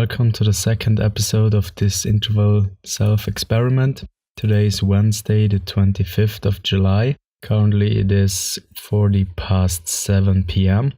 welcome to the second episode of this interval self-experiment. Today is Wednesday, the 25th of July. Currently it is 7 p.m.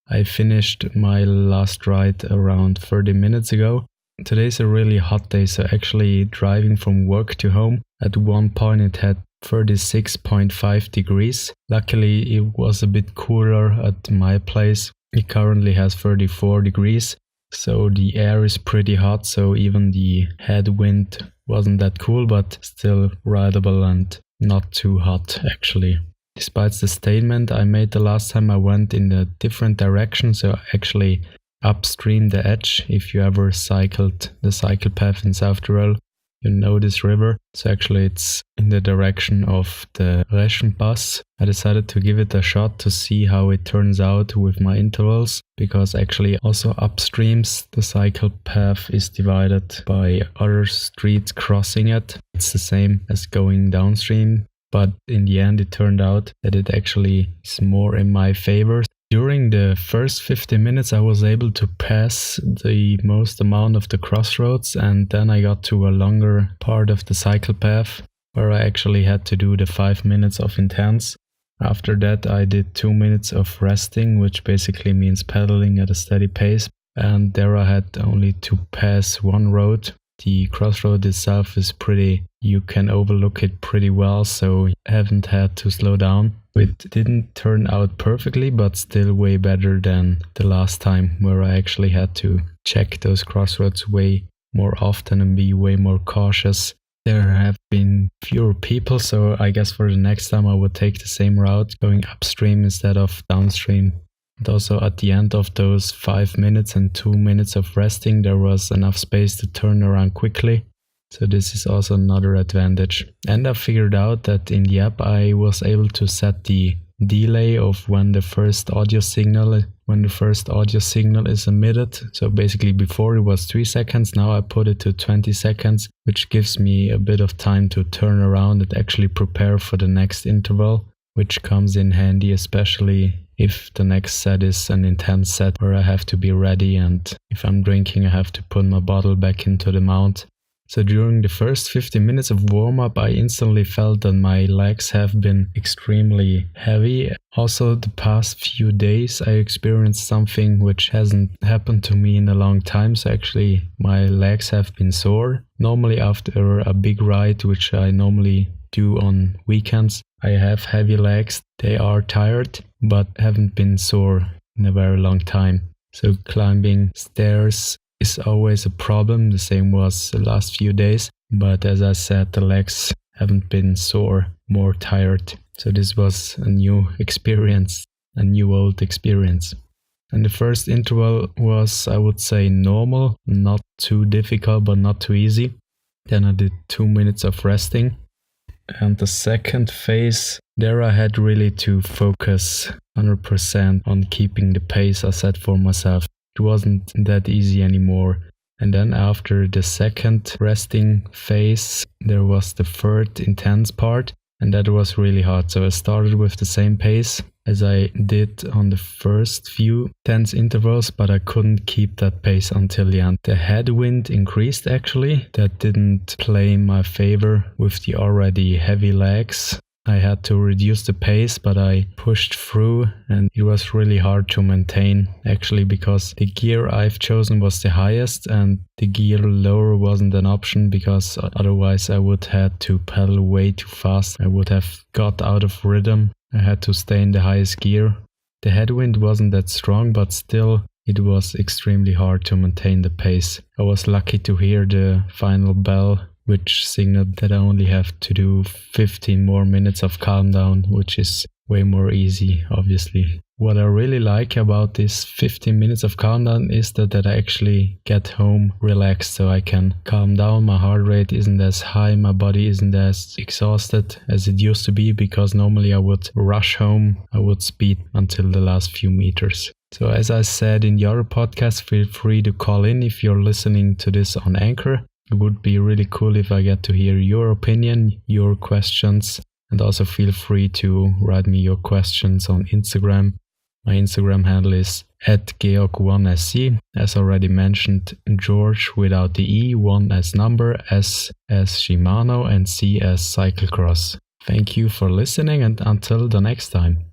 I finished my last ride around 30 minutes ago. Today's a really hot day, so actually driving from work to home, at one point it had 36.5 degrees. Luckily it was a bit cooler at my place. It currently has 34 degrees. So the air is pretty hot, so even the headwind wasn't that cool, but still rideable and not too hot actually. Despite the statement I made the last time, I went in a different direction, so actually upstream the edge. If you ever cycled the cycle path in South Tyrol, you know this river. So actually it's in the direction of the Reschenpass. I decided to give it a shot to see how it turns out with my intervals, because actually also upstreams the cycle path is divided by other streets crossing it. It's the same as going downstream, but in the end it turned out that it actually is more in my favor. During the first 15 minutes I was able to pass the most amount of the crossroads, and then I got to a longer part of the cycle path where I actually had to do the 5 minutes of intense. After that I did 2 minutes of resting, which basically means pedaling at a steady pace, and there I had only to pass one road. The crossroad itself is you can overlook it pretty well, so I haven't had to slow down. It didn't turn out perfectly, but still way better than the last time where I actually had to check those crossroads way more often and be way more cautious. There have been fewer people, so I guess for the next time I would take the same route, going upstream instead of downstream. And also at the end of those 5 minutes and 2 minutes of resting, there was enough space to turn around quickly. So this is also another advantage. And I figured out that in the app I was able to set the delay of when the first audio signal is emitted. So basically before it was 3 seconds, now I put it to 20 seconds, which gives me a bit of time to turn around and actually prepare for the next interval, which comes in handy especially if the next set is an intense set where I have to be ready, and if I'm drinking I have to put my bottle back into the mount. So during the first 15 minutes of warm-up I instantly felt that my legs have been extremely heavy. Also the past few days I experienced something which hasn't happened to me in a long time, so actually my legs have been sore. Normally after a big ride, which I normally do on weekends, I have heavy legs. They are tired but haven't been sore in a very long time. So climbing stairs is always a problem, the same was the last few days, but as I said, the legs haven't been sore, more tired. So this was a new experience, a new old experience. And the first interval was, I would say, normal, not too difficult but not too easy. Then I did 2 minutes of resting. And the second phase, there I had really to focus 100% on keeping the pace I set for myself. It wasn't that easy anymore. And then after the second resting phase, there was the third intense part, and that was really hard. So I started with the same pace as I did on the first few tense intervals, but I couldn't keep that pace until the end. The headwind increased actually. That didn't play in my favor with the already heavy legs. I had to reduce the pace, but I pushed through, and it was really hard to maintain actually, because the gear I've chosen was the highest and the gear lower wasn't an option, because otherwise I would have to pedal way too fast. I would have got out of rhythm. I had to stay in the highest gear. The headwind wasn't that strong, but still it was extremely hard to maintain the pace. I was lucky to hear the final bell, which signaled that I only have to do 15 more minutes of calm down, which is way more easy, obviously. What I really like about this 15 minutes of calm down is that I actually get home relaxed, so I can calm down. My heart rate isn't as high, my body isn't as exhausted as it used to be, because normally I would rush home, I would speed until the last few meters. So as I said in the other podcast, feel free to call in if you're listening to this on Anchor. It would be really cool if I get to hear your opinion, your questions, and also feel free to write me your questions on Instagram. My Instagram handle is at Georg1SC, as already mentioned, George without the E, 1 as number, S as Shimano, and C as cyclocross. Thank you for listening, and until the next time.